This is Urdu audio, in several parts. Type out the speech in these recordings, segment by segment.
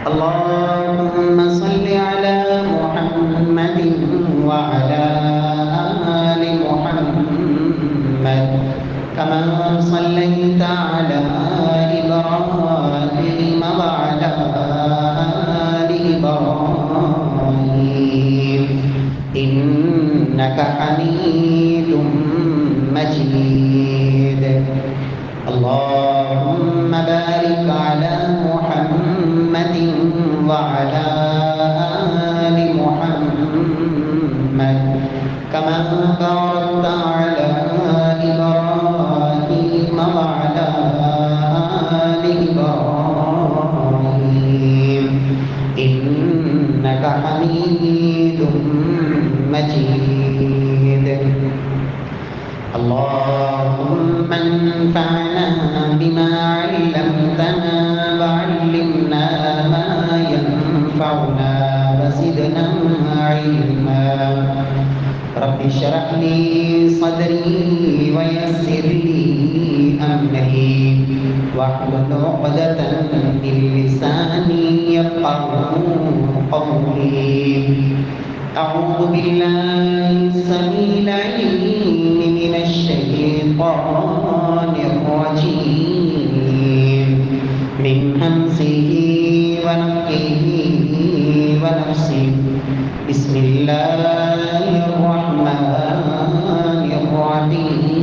اللهم صل على محمد وعلى آل محمد كما صليت على إبراهيم وعلى آل إبراهيم إنك حميد مجيد. اللهم بارك على محمد وعلى آل محمد كما باركت على إبراهيم وعلى آل إبراهيم إنك حميد مجيد. اللهم انفعنا بما علمتنا وعلمنا ما ينفعنا وزدنا علما. رب اشرح لي صدري ويسر لي أمري واحلل عقدة من لساني يفقهوا قولي. أعوذ بالله السميع العليم من الشيطان الرجيم من همزه ونفخه ونفسه. بسم الله الرحمن الرحيم.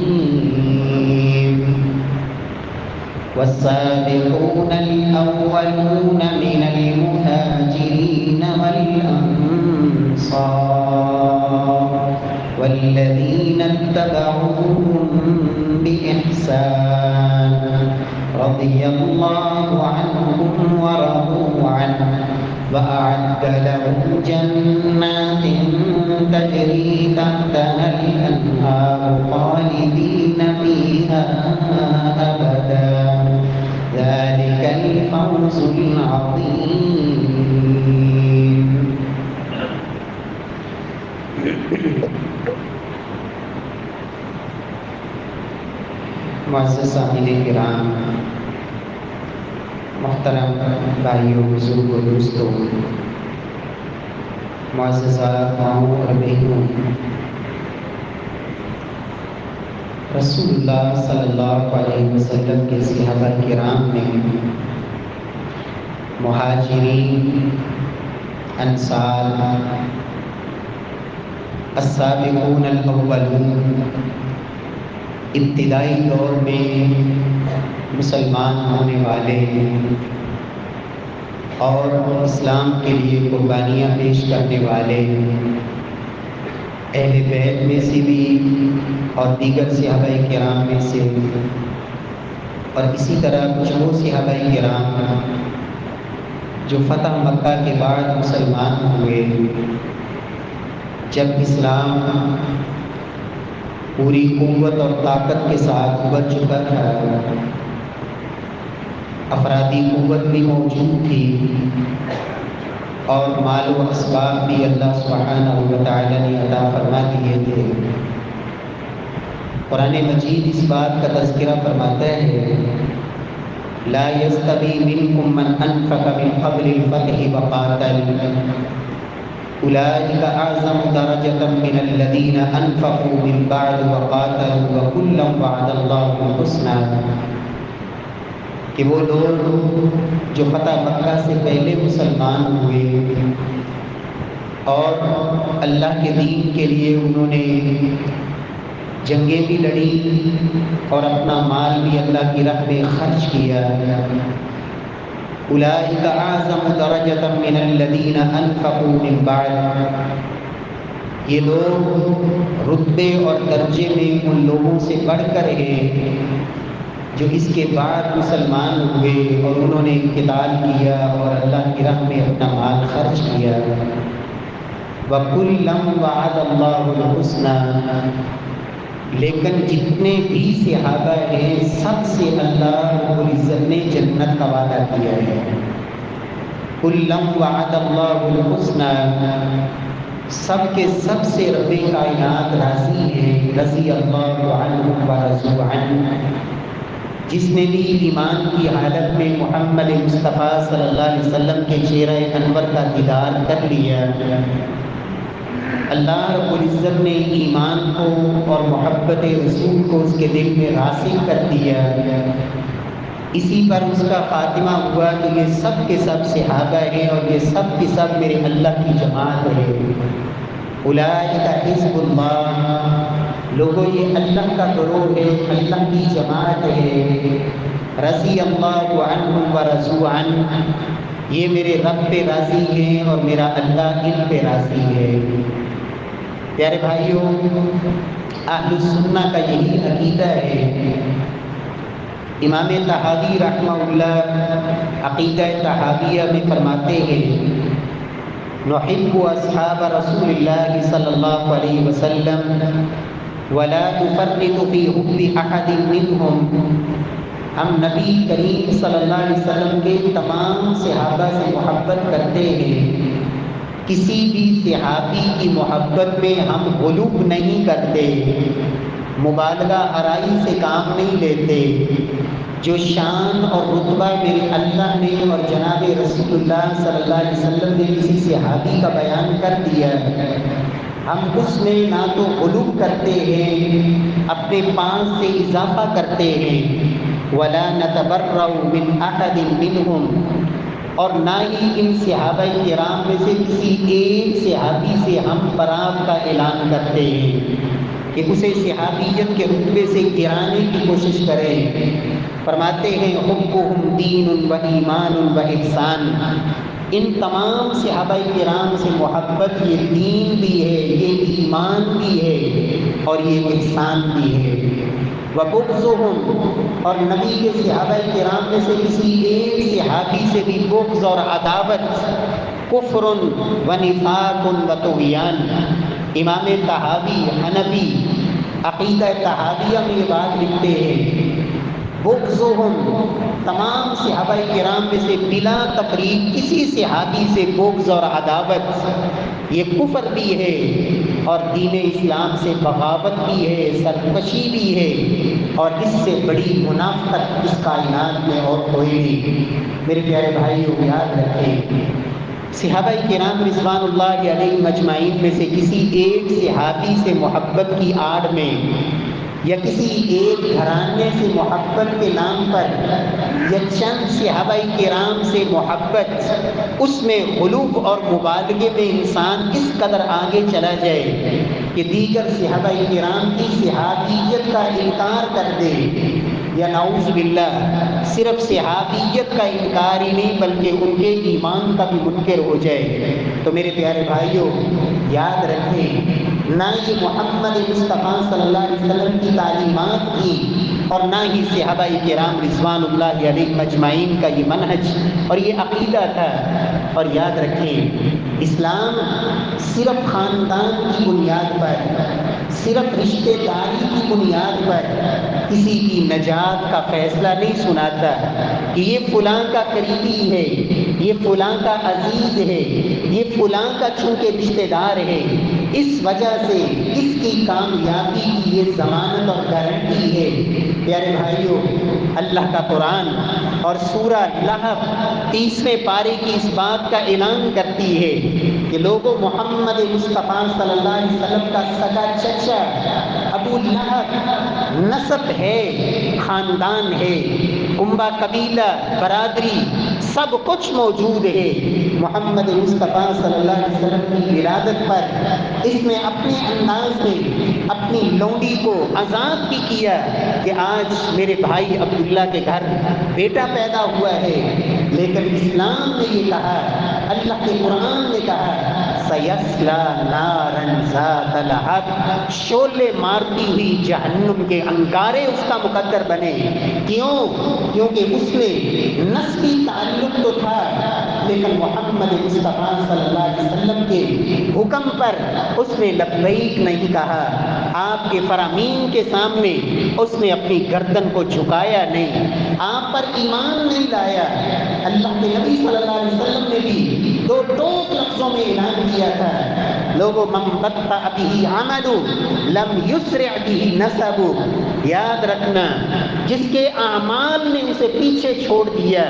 والسابقون الأولون من المهاجرين والأنصار والذين اتبعوهم بإحسان رضي الله عنهم ورضوا عنه وأعد لهم جنات تجري تحتها الأنهار خالدين فيها أبدا. ذلك الفوز العظيم. معزز سامعین کرام، محترم بھائیوں، بزرگوں، دوستوں، معززات ماؤں اور بہنوں، رسول اللہ صلی اللہ علیہ وسلم کے صحابہ کرام میں مہاجرین، انصار، السابقون الاولون ابتدائی دور میں مسلمان ہونے والے اور اسلام کے لیے قربانیاں پیش کرنے والے اہل بیت میں سے بھی اور دیگر صحابہ کرام میں سے، اور اسی طرح کچھ وہ صحابہ کرام جو فتح مکہ کے بعد مسلمان ہوئے، جب اسلام پوری قوت اور طاقت کے ساتھ ابھر چکا تھا، افرادی قوت بھی موجود تھی اور مال و اسباب بھی اللہ سبحانہ و تعالی نے عطا فرما دیے تھے۔ قرآن مجید اس بات کا تذکرہ فرماتا ہے، لا يستوی منکم من انفق من قبل الفتح وقاتل اولئک اعظم درجة من الذین انفقوا من بعد وقاتلوا وکلا وعد اللہ الحسنى، کہ وہ لوگ جو فتح مکہ سے پہلے مسلمان ہوئے اور اللہ کے دین کے لیے انہوں نے جنگیں بھی لڑی اور اپنا مال بھی اللہ کی راہ میں خرچ کیا، اولئک اعظم درجة من الذین انفقوا من بعد، یہ لوگ رتبے اور درجے میں ان لوگوں سے بڑھ کر ہیں جو اس کے بعد مسلمان ہوئے اور انہوں نے قتال کیا اور اللہ کی راہ میں اپنا مال خرچ کیا۔ وَكُلًّا وَعَدَ اللَّهُ الْحُسْنَى، لیکن جتنے بھی صحابہ ہیں سب سے اللہ رب العزت نے جنت کا وعدہ کیا ہے۔ كُلًّا وَعَدَ اللَّهُ الْحُسْنَى، سب کے سب سے رب کائنات راضی ہیں، رضی اللہ عنہم ورضوا عنہ، جس نے بھی ایمان کی حالت میں محمد مصطفیٰ صلی اللہ علیہ وسلم کے چہرہ انور کا دیدار کر لیا، اللہ رب العزت نے ایمان کو اور محبت رسول کو اس کے دل میں راسخ کر دیا۔ اسی پر اس کا خاتمہ ہوا کہ یہ سب کے سب صحابہ ہیں اور یہ سب کے سب میرے اللہ کی جماعت ہے۔ اولئک حزب اللہ، لوگوں یہ اللہ کا گروہ ہے، اللہ کی جماعت ہے۔ رضی اللہ عنہم ورضوا عنہ، یہ میرے رب پہ راضی ہیں اور میرا اللہ ان پہ راضی ہے۔ پیارے بھائیوں، اہل السنہ کا یہی عقیدہ ہے۔ امام طحاوی رحمہ اللہ عقیدہ طحاویہ میں فرماتے ہیں، نحب اصحاب رسول اللہ صلی اللہ علیہ وسلم ولا نفرط فی حب احد منہم، ہم نبی کریم صلی اللہ علیہ وسلم کے تمام صحابہ سے محبت کرتے ہیں، کسی بھی صحابی کی محبت میں ہم غلو نہیں کرتے، مبالغہ آرائی سے کام نہیں لیتے۔ جو شان اور رتبہ میرے اللہ نے اور جناب رسول اللہ صلی اللہ علیہ وسلم نے کسی صحابی کا بیان کر دیا، ہم اس میں نہ تو غلو کرتے ہیں، اپنے پاس سے اضافہ کرتے ہیں، ولا نتبرأ من احد منہم، اور نہ ہی ان صحابہ کرام میں سے کسی ایک صحابی سے ہم براءت کا اعلان کرتے ہیں کہ اسے صحابیت کے رتبے سے گرانے کی کوشش کریں۔ فرماتے ہیں حبہم دین و ایمان و احسان، ان تمام صحابہ کرام سے محبت یہ دین بھی ہے، یہ ایمان بھی ہے اور یہ احسان بھی ہے۔ وبغضہم، اور نبی کے صحابہ کرام میں سے کسی ایک صحابی سے بھی بغض اور عداوت کفر و نفاق و طغیان۔ امام طحاوی حنفی عقیدہ طحاویہ میں یہ بات لکھتے ہیں، بغضہم، تمام صحابہ کرام میں سے بلا تفریق کسی صحابی سے بغض اور عداوت یہ کفر بھی ہے اور دین اسلام سے بغاوت بھی ہے، سرکشی بھی ہے، اور اس سے بڑی منافقت اس کائنات میں اور کوئی نہیں۔ میرے پیارے بھائیو، یاد رکھیں، صحابہ کرام رضوان اللہ علیہم اجمعین میں سے کسی ایک صحابی سے محبت کی آڑ میں یا کسی ایک گھرانے سے محبت کے نام پر یا چند صحابہ کرام سے محبت، اس میں غلو اور مبالغے میں انسان اس قدر آگے چلا جائے کہ دیگر صحابہ کرام کی صحابیت کا انکار کر دے، یا نعوذ باللہ صرف صحابیت کا انکار ہی نہیں بلکہ ان کے ایمان کا بھی منکر ہو جائے، تو میرے پیارے بھائیوں یاد رکھیں، نہ یہ محمد مصطفیٰ صلی اللہ علیہ وسلم کی تعلیمات کی اور نہ ہی صحابہ کرام رضوان اللہ علیہم اجمعین کا یہ منہج اور یہ عقیدہ تھا۔ اور یاد رکھیں، اسلام صرف خاندان کی بنیاد پر، صرف رشتہ داری کی بنیاد پر کسی کی نجات کا فیصلہ نہیں سناتا کہ یہ فلاں کا قریبی ہے، یہ فلاں کا عزیز ہے، یہ فلاں کا چونکہ رشتہ دار ہے، اس وجہ سے اس کی کامیابی کی یہ ضمانت اور گارنٹی ہے۔ پیارے بھائیوں، اللہ کا قرآن اور سورہ لہب 30ویں پارے کی اس بات کا اعلان کرتی ہے کہ لوگوں، محمد مصطفیٰ صلی اللہ علیہ وسلم کا سگا چچا ابو لہب نسب ہے، خاندان ہے، کنبہ قبیلہ برادری سب کچھ موجود ہے محمد مصطفیٰ صلی اللہ علیہ وسلم کی ولادت پر۔ اس نے اپنے انداز میں اپنی لونڈی کو آزاد بھی کیا کہ آج میرے بھائی عبداللہ کے گھر بیٹا پیدا ہوا ہے، لیکن اسلام نے یہ کہا، اللہ کے قرآن نے کہا، سَيَصْلَىٰ نَارًا ذَاتَ لَهَبٍ، شعلے مارتی ہوئی جہنم کے انگارے اس کا مقدر بنے۔ کیوں؟ کیونکہ اس میں نسبی تعلق تو تھا، لیکن محمد مصطفیٰ صلی اللہ علیہ وسلم کے حکم پر اس نے لبیک نہیں کہا، آپ کے فرامین کے سامنے اس نے اپنی گردن کو جھکایا نہیں، آپ پر ایمان نہیں لایا۔ اللہ کے نبی صلی اللہ علیہ وسلم نے بھی دو لفظوں میں اعلان کیا تھا، لوگوں من بطأ به عمل لم یسرع به نسب، یاد رکھنا جس کے اعمال نے اسے پیچھے چھوڑ دیا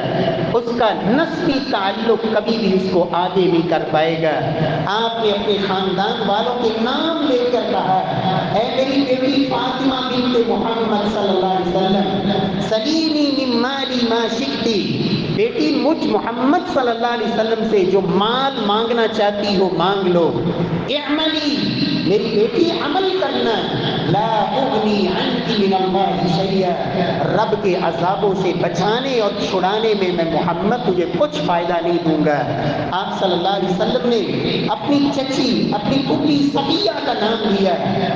اس کا نسبی تعلق کبھی بھی اس کو آگے نہیں کر پائے گا۔ آپ نے اپنے خاندان والوں کے نام لے کر کہا اے میری بیٹی فاطمہ بنت محمد صلی اللہ علیہ وسلم سلینی من مالی ما شئتی، بیٹی مجھ محمد صلی اللہ علیہ وسلم سے جو مال مانگنا چاہتی ہو مانگ لو۔ اعملی، میری بیٹی عمل کرنا، لا اغنی عنک من اللہ شیئا، رب کے عذابوں سے بچانے اور چھڑانے میں میں محمد تجھے کچھ فائدہ نہیں دوں گا۔ آپ صلی اللہ علیہ وسلم نے اپنی چچی اپنی پھوپھی صفیہ کا نام لیا،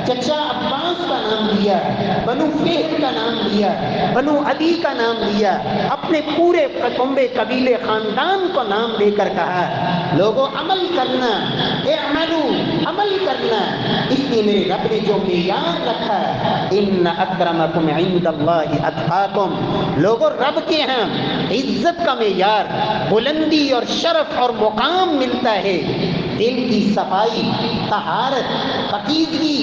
چچا عباس کا نام لیا، بنو فہر کا نام لیا، بنو عدی کا نام لیا، اپنے پورے کنبے قبیلے خاندان کو نام لے کر کہا لوگوں عمل کرنا، اعملو، عمل کرنا۔ اس لیے میرے رب نے جو معیار رکھا ان اکرمکم عند اللہ اتقاکم، لوگوں رب کے ہاں عزت کا معیار، بلندی اور شرف اور مقام ملتا ہے دل کی صفائی، طہارت، پاکیزگی،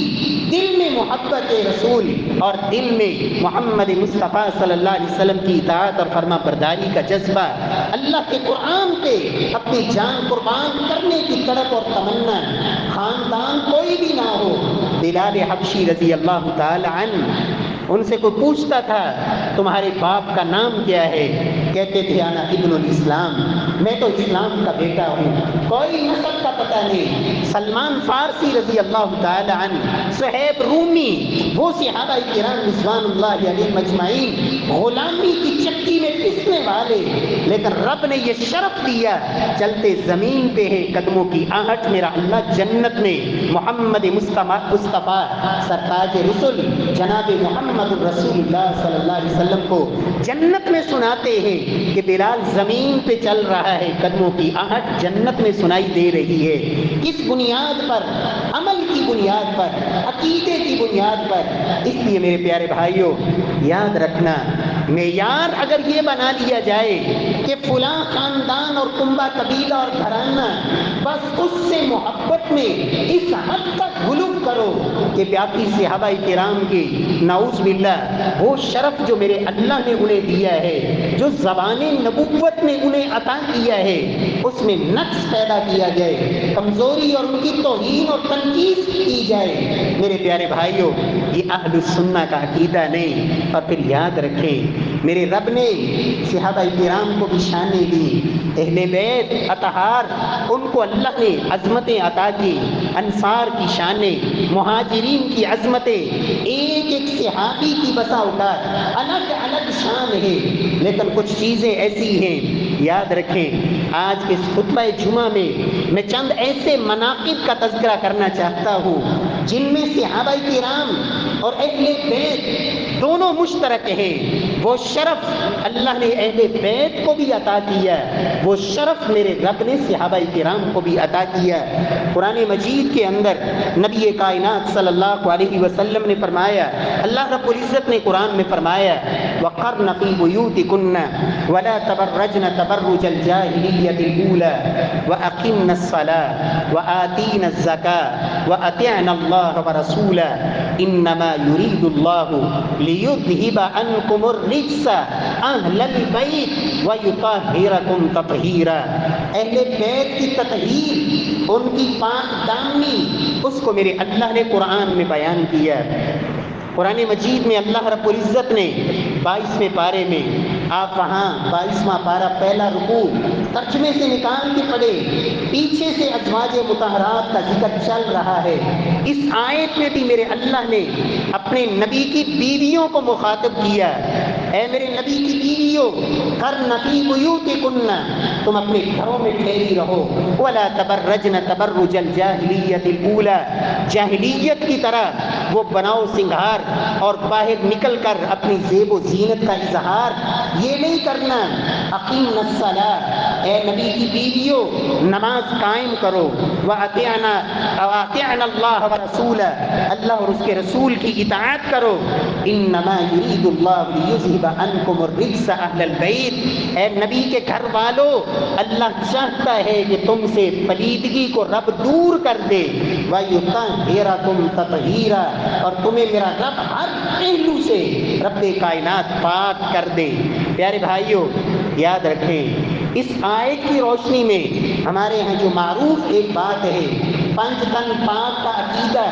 دل میں محبت رسول اور دل میں محمد مصطفیٰ صلی اللہ علیہ وسلم کی اطاعت اور فرما برداری کا جذبہ، اللہ کے قرآن پہ اپنی جان قربان کرنے کی طرف اور تمنا۔ خاندان کوئی بھی نہ ہو، بلال حبشی رضی اللہ تعالی عنہ ان سے کوئی پوچھتا تھا تمہارے باپ کا نام کیا ہے، کہتے تھے انا ابن الاسلام، میں تو اسلام کا بیٹا ہوں، کوئی نسب کا پتہ نہیں۔ سلمان فارسی رضی اللہ تعالی عنہ، صہیب رومی، وہ صحابہ کرام رضوان اللہ علیہم اجمعین، غلامی کی چکی میں پسنے والے، لیکن رب نے یہ شرف دیا چلتے زمین پہ ہے قدموں کی آہٹ میرا اللہ جنت میں محمد مصطفیٰ سرتاج رسول جناب محمد رسول اللہ صلی اللہ علیہ وسلم کو جنت میں سناتے ہیں کہ بلال زمین پہ چل رہا ہے، قدموں کی آہٹ جنت میں سنائی دے رہی ہے۔ کس بنیاد پر؟ عمل کی بنیاد پر، عقیدے کی بنیاد پر۔ اس لیے میرے پیارے بھائیوں یاد رکھنا معیار اگر یہ بنا لیا جائے کہ فلاں خاندان اور کنبہ قبیلہ اور گھرانہ، بس اس سے محبت میں اس حد تک غلو کرو کہ باقی صحابہ کرام کی نعوذ باللہ وہ شرف جو میرے اللہ نے انہیں دیا ہے، جو زبان نبوت نے انہیں عطا کیا ہے، اس میں نقص پیدا کیا جائے، کمزوری اور ان کی توہین اور تنقید کی جائے۔ میرے پیارے بھائیوں یہ اہل السنہ کا عقیدہ نہیں۔ اور پھر یاد رکھیں میرے رب نے صحابہ کرام کو بھی شانیں دی، اہل بیت اطہار ان کو اللہ نے عظمتیں عطا کی، انصار کی شانیں، مہاجرین کی عظمتیں، ایک ایک صحابی کی بسا اوقات الگ الگ شان ہے، لیکن کچھ چیزیں ایسی ہیں یاد رکھیں۔ آج کے اس خطبہ جمعہ میں چند ایسے مناقب کا تذکرہ کرنا چاہتا ہوں جن میں صحابہ کرام اور اہل بیت دونوں مشترک ہیں۔ وہ شرف اللہ نے اہل بیت کو بھی عطا کیا، وہ شرف میرے رب نے صحابہ کرام کو بھی عطا کیا۔ قرآن مجید کے اندر نبی کائنات صلی اللہ علیہ وسلم نے فرمایا، اللہ رب العزت نے قرآن میں فرمایا وَقَرْنَ فِي بُيُوتِكُنَّ وَلَا تَبَرَّجْنَ تَبَرُّجَ الْجَاهِلِيَّةِ الْأُولَى وَأَقِمْنَ الصَّلَاةَ وَآتِينَ الزَّكَاةَ وَأَطِعْنَ اللَّهَ وَرَسُولَهُ إِنَّمَا يُرِيدُ اللَّهُ لِيُذْهِبَ عَنْكُمُ الرِّجْسَ أَهْلَ الْبَيْتِ وَيُطَهِّرَكُمْ تَطْهِيرًا۔ اہل بیت کی تطہیر، ان کی پاک دامنی، اس کو میرے اللہ نے قرآن میں بیان کیا۔ قرآن مجید میں اللہ رب العزت نے 22ویں پارے میں، آپ وہاں 22واں پارہ پہلا رکوع ترجمے سے نکال کے پڑھے، پیچھے سے ازواج مطہرات کا ذکر چل رہا ہے۔ اس آیت میں بھی میرے اللہ نے اپنے نبی کی بیویوں کو مخاطب کیا، اے میرے نبی کی بیویوں قرن فی بیوتکن، تم اپنے گھروں میں ٹھہری رہو، ولا تبرجن تبرج الجاہلیت الاولی، جاہلیت کی طرح وہ بناؤ سنگھار اور باہر نکل کر اپنی زیب و زینت کا اظہار یہ نہیں کرنا۔ اقیمنا الصلاۃ، اے نبی کی بیویوں نماز قائم کرو، واطعنا اللہ ورسولہ، اللہ اور اس کے رسول کی اطاعت کرو، انما یرید اللہ لیذھب عنکم الرجس اہل البیت، اے نبی کے گھر والوں، اللہ چاہتا ہے کہ تم سے پلیدگی کو رب دور کر دے، وَیُطَہِّرَکُمْ تَطْہِیرًا، اور تمہیں میرا رب ہر پہلو سے رب کائنات پاک کر دے۔ پیارے بھائیوں، یاد رکھیں اس آیت کی روشنی میں ہمارے ہاں جو معروف ایک بات ہے، پنج تن پاک کا عقیدہ،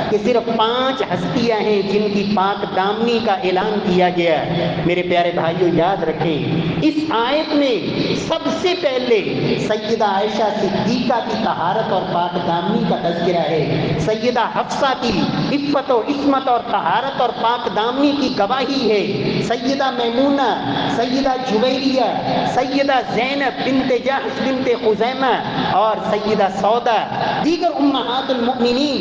کہ صرف 5 ہستیاں ہیں جن کی پاک دامنی کا اعلان کیا گیا۔ میرے پیارے بھائیوں، یاد رکھیں اس آیت میں سب سے پہلے سیدہ عائشہ صدیقہ کی طہارت اور پاک دامنی کا تذکرہ ہے، سیدہ حفصہ کی عفت و عصمت اور طہارت اور پاک دامنی کی گواہی ہے، سیدہ میمونہ، سیدہ جویریہ، سیدہ زینب بنت جحش بنت خزیمہ اور سیدہ سودا، دیگر امہات المؤمنین،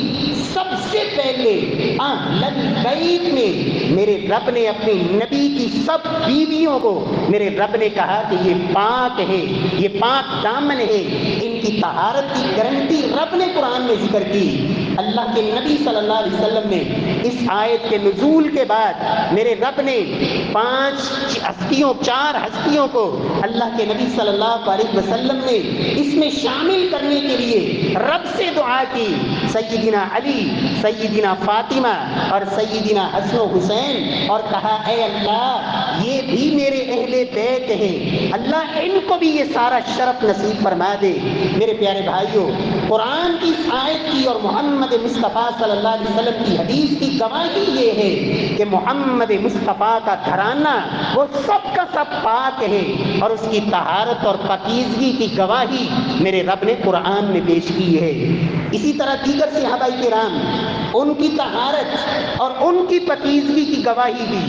سب سے پہلے اہل البیت میں میرے رب نے اپنی نبی کی سب بیویوں کو میرے رب نے کہا کہ یہ پاک ہے، یہ پاک دامن ہے، ان کی طہارت کی گارنٹی رب نے قرآن میں ذکر کی۔ اللہ کے نبی صلی اللہ علیہ وسلم نے اس آیت کے نزول کے بعد میرے رب نے 4 ہستیوں کو اللہ کے نبی صلی اللہ علیہ وسلم نے اس میں شامل کرنے کے لیے رب سے دعا کی، سیدنا علی، سیدنا فاطمہ اور سیدنا حسن و حسین، اور کہا اے اللہ یہ بھی میرے اہل بیت ہیں، اللہ ان کو بھی یہ سارا شرف نصیب فرما دے۔ میرے پیارے بھائیوں، قرآن کی اس آیت کی اور محمد مصطفیٰ صلی اللہ علیہ وسلم کی حدیث کی گواہی یہ ہے کہ محمد مصطفیٰ کا گھرانہ وہ سب کا سب پاک ہے، اور اس کی طہارت اور پاکیزگی کی گواہی میرے رب نے قرآن میں پیش کی ہے۔ اسی طرح دیگر صحابہ کرام، ان کی طہارت اور ان کی پاکیزگی کی گواہی بھی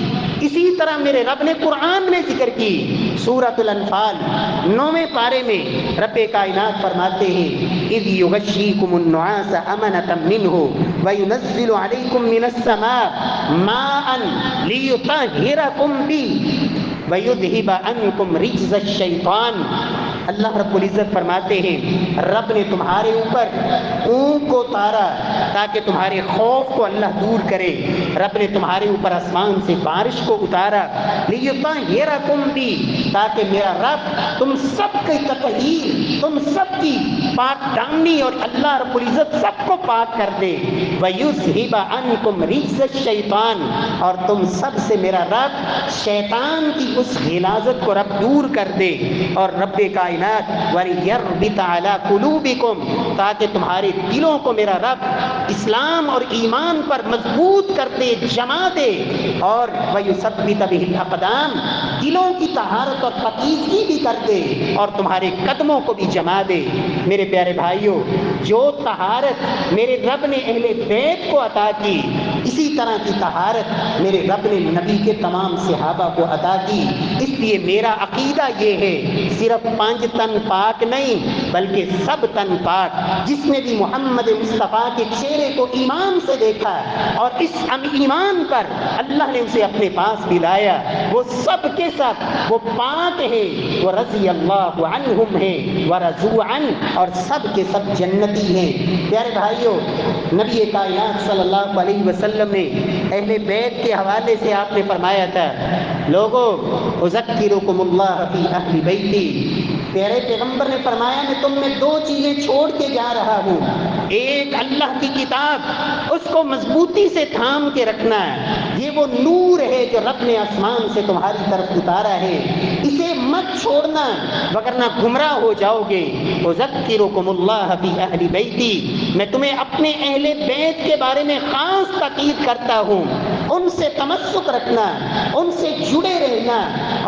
اسی طرح میرے رب نے قرآن میں ذکر کی۔ سورۃ الانفال 9ویں پارے میں رب کائنات فرماتے ہیں اذ یغشیکم النعاس امنۃ منہ وینزل علیکم من السماء ماء لیطہرکم بہ وَيُذْهِبَ عَنْكُمْ رِجْزَ الشَّيْطَانِ۔ اللہ رب العزت فرماتے ہیں رب نے تمہارے اوپر اونگ کو اتارا تاکہ تمہارے خوف کو اللہ دور کرے، رب نے تمہارے اوپر آسمان سے بارش کو اتارا لِيُطَہِّرَکُمْ بِہ، تاکہ میرا رب تم سب کی تطہیر، تم سب کی پاک دامنی اور اللہ رب العزت سب کو پاک کر دے۔ وَيُذْهِبَ عَنْكُمْ رِجْزَ الشَّيْطَانِ، اور تم سب سے میرا رب شیطان کی اس غلاظت کو رب دور کر دے، اور رب کائنات وَلِيَرْبِطَ عَلَىٰ قُلُوبِكُمْ، تاکہ تمہارے دلوں کو میرا رب اسلام اور ایمان پر مضبوط کر دے، جما دے، اور وَيُثَبِّتَ بِهِ الْأَقْدَامَ، دلوں کی طہارت اور پاکیزگی بھی کر دے اور تمہارے قدموں کو بھی جما دے۔ میرے پیارے بھائیوں، جو طہارت میرے رب نے اہل بیت کو عطا کی، اسی طرح کی طہارت میرے رب نے نبی کے تمام صحابہ کو عطا کی۔ اس لیے میرا عقیدہ یہ ہے صرف 5 تن پاک نہیں بلکہ سب تن پاک۔ جس نے بھی محمد مصطفیٰ کے چہرے کو ایمان سے دیکھا اور اس ایمان پر اللہ نے اسے اپنے پاس بلایا، وہ سب کے سب وہ پاک ہے، وہ رضی اللہ عنہم ہے ورضوا عنہ، اور سب کے سب جنتی ہیں۔ پیارے بھائیوں، نبی کائنات صلی اللہ علیہ وسلم نے اہل بیت کے حوالے سے آپ نے فرمایا تھا لوگو اذکرکم اللہ فی اہل بیتی، پیارے پیغمبر نے فرمایا میں تم میں 2 چیزیں چھوڑ کے جا رہا ہوں، ایک اللہ کی کتاب، اس کو مضبوطی سے تھام کے رکھنا ہے، یہ وہ نور ہے جو رب نے آسمان سے تمہاری طرف اتارا ہے، اسے مت چھوڑنا وگرنہ گمراہ ہو جاؤ گے۔ اذکرکم اللہ فی اہل بیتی، میں تمہیں اپنے اہل بیت کے بارے میں خاص تاکید کرتا ہوں، ان سے تمسک رکھنا، ان سے جڑے رہنا،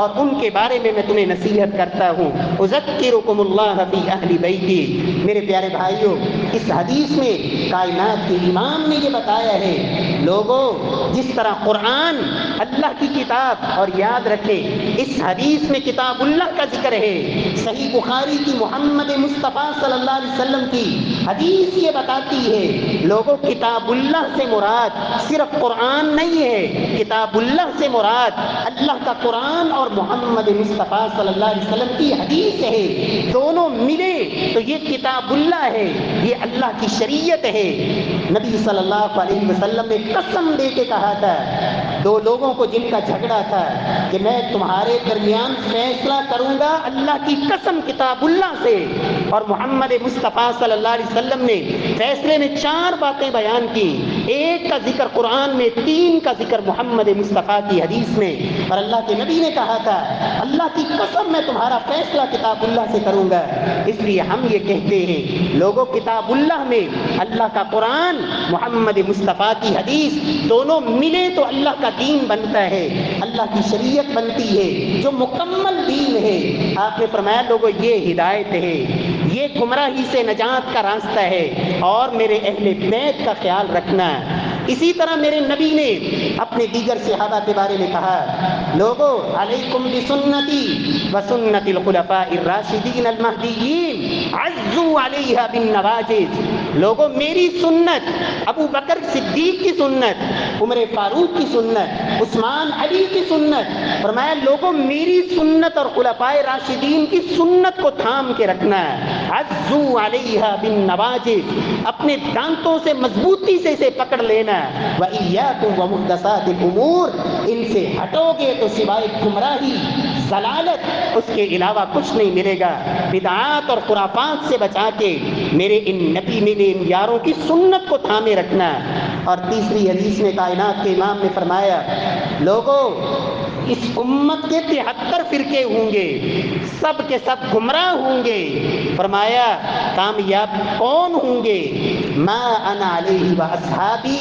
اور ان کے بارے میں تمہیں نصیحت کرتا ہوں۔ اذکرکم اللہ فی اہل بیتی۔ میرے پیارے بھائیوں، اس حدیث میں کائنات کے امام نے یہ بتایا ہے لوگوں، جس طرح قرآن اللہ کی کتاب، اور یاد رکھے اس حدیث میں کتاب اللہ کا ذکر ہے، صحیح بخاری کی محمد مصطفیٰ صلی اللہ علیہ وسلم کی حدیث یہ بتاتی ہے لوگوں، کتاب اللہ سے مراد صرف قرآن نہیں ہے، کتاب اللہ سے مراد اللہ کا قرآن اور محمد مصطفیٰ صلی اللہ علیہ وسلم کی حدیث ہے، دونوں ملے تو یہ کتاب اللہ ہے، یہ اللہ کی شریعت ہے۔ نبی صلی اللہ علیہ وسلم نے قسم دے کے کہا تھا دو لوگوں کو جن کا جھگڑا تھا کہ میں تمہارے درمیان فیصلہ کروں گا اللہ کی قسم کتاب اللہ سے، اور محمد مصطفیٰ صلی اللہ علیہ وسلم نے فیصلے میں 4 باتیں بیان کی، ایک کا ذکر قرآن میں، 3 کا ذکر محمد مصطفیٰ کی حدیث میں، اور اللہ کے نبی نے کہا تھا اللہ کی قسم میں تمہارا فیصلہ کتاب اللہ سے کروں گا۔ اس لیے ہم یہ کہتے ہیں لوگوں کتاب اللہ میں اللہ کا قرآن، محمد مصطفیٰ کی حدیث دونوں ملے تو اللہ کا دین بنتا ہے، اللہ کی شریعت بنتی ہے جو مکمل دین ہے۔ آپ نے فرمایا لوگوں یہ ہدایت ہے، یہ گمراہی سے نجات کا راستہ ہے، اور میرے اہل بیت کا خیال رکھنا۔ اسی طرح میرے نبی نے اپنے دیگر صحابہ کے بارے میں کہا لوگوں علیکم بسنتی وسنت الخلفاء الراشدین المہدیین عضوا علیہا بالنواجذ، لوگوں میری سنت، ابو بکر صدیق کی سنت، عمر فاروق کی سنت، عثمان علی کی سنت، فرمایا لوگوں میری سنت اور خلفاء راشدین کی سنت کو تھام کے رکھنا ہے، عضوا علیہا بالنواجذ، اپنے دانتوں سے مضبوطی سے اسے پکڑ لینا، وَإِيَّاكُمْ وَمُحْدَثَاتِ الْأُمُورِ، ان سے ہٹو گے تو سوائے گمراہی، ضلالت، اس کے علاوہ کچھ نہیں ملے گا۔ بدعات اور خرافات سے بچا کے میرے ان نبی میرے ان یاروں کی سنت کو تھامے رکھنا۔ اور تیسری حدیث میں کائنات کے امام نے فرمایا لوگوں اس امت کے 73 فرقے ہوں گے، سب کے سب گمراہ ہوں گے، فرمایا کامیاب کون ہوں گے؟ ما انا علیہ واصحابی،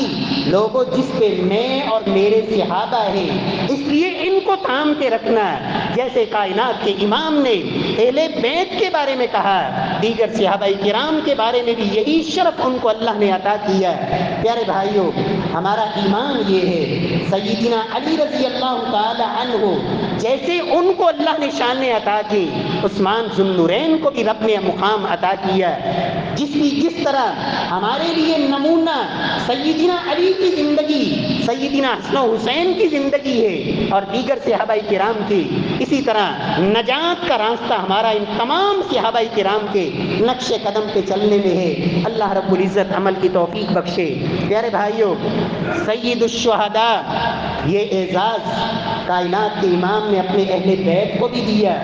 لوگوں جس پہ میں اور میرے صحابہ ہیں، اس لیے ان کو تھام کے رکھنا۔ جیسے کائنات کے امام نے اہل بیت کے بارے میں کہا، دیگر صحابہ کرام کے بارے میں بھی یہی شرف ان کو اللہ نے عطا کیا۔ پیارے بھائیوں، ہمارا ایمان یہ ہے سیدنا علی رضی اللہ تعالی عنہ جیسے ان کو اللہ نے شان عطا کی، عثمان ذو النورین کو بھی رب نے مقام عطا کیا۔ جس طرح ہمارے لیے نمونہ سیدنا علی کی زندگی، سیدنا حسن و حسین کی زندگی ہے اور دیگر صحابہ کرام کی، اسی طرح نجات کا راستہ ہمارا ان تمام صحابہ کرام کے نقش قدم پہ چلنے میں ہے۔ اللہ رب العزت عمل کی توفیق بخشے۔ پیارے بھائیوں، سید الشہداء، یہ اعزاز کائنات کے امام نے اپنے اہل بیت کو بھی دیا۔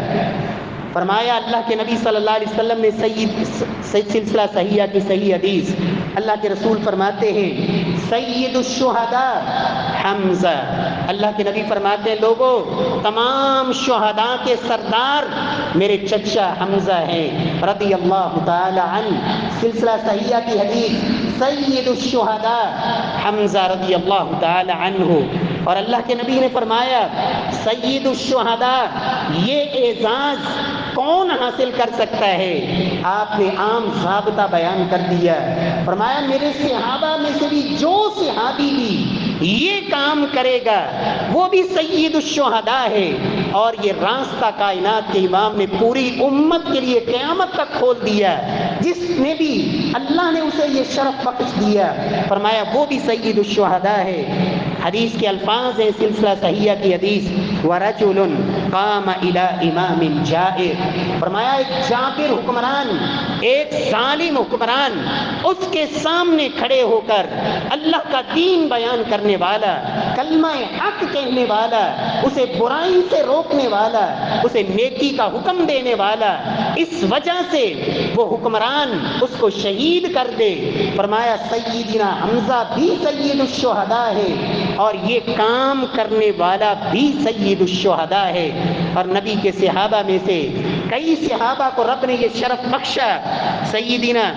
فرمایا اللہ کے نبی صلی اللہ علیہ وسلم نے سلسلہ صحیحہ کی صحیح حدیث، اللہ کے رسول فرماتے ہیں سید الشہداء حمزہ، اللہ کے نبی فرماتے ہیں لوگوں تمام شہداء کے سردار میرے چچا حمزہ ہیں رضی اللہ تعالی عنہ۔ سلسلہ صحیحہ کی حدیث سید الشہداء حمزہ رضی اللہ تعالی عنہ۔ اور اللہ کے نبی نے فرمایا سید الشہداء یہ اعزاز کون حاصل کر سکتا ہے؟ آپ نے عام ضابطہ بیان کر دیا، فرمایا میرے صحابہ میں سے بھی جو صحابی بھی یہ کام کرے گا وہ بھی سید الشہداء ہے، اور یہ راستہ کائنات کے امام نے پوری امت کے لیے قیامت تک کھول دیا۔ جس نے بھی اللہ نے اسے یہ شرف بخش دیا، فرمایا وہ بھی سید الشہداء ہے۔ حدیث کے الفاظ ہیں سلسلہ صحیحہ کی حدیث وَرَجُلٌ قَامَ إِلَىٰ إِمَامٍ جَائِرٍ، فرمایا ایک جابر حکمران، ایک ظالم حکمران اس کے سامنے کھڑے ہو کر اللہ کا دین بیان کرنے والا، کلمہ حق کہنے والا، اسے برائی سے روکنے والا، اسے نیکی کا حکم دینے والا، اس وجہ سے وہ حکمران اس کو شہید کر دے، فرمایا سیدنا حمزہ بھی سید الشہداء ہے اور یہ کام کرنے والا بھی سید الشہداء ہے۔ اور نبی کے صحابہ میں سے کئی صحابہ کو رب نے یہ شرف بخشا، سیدنا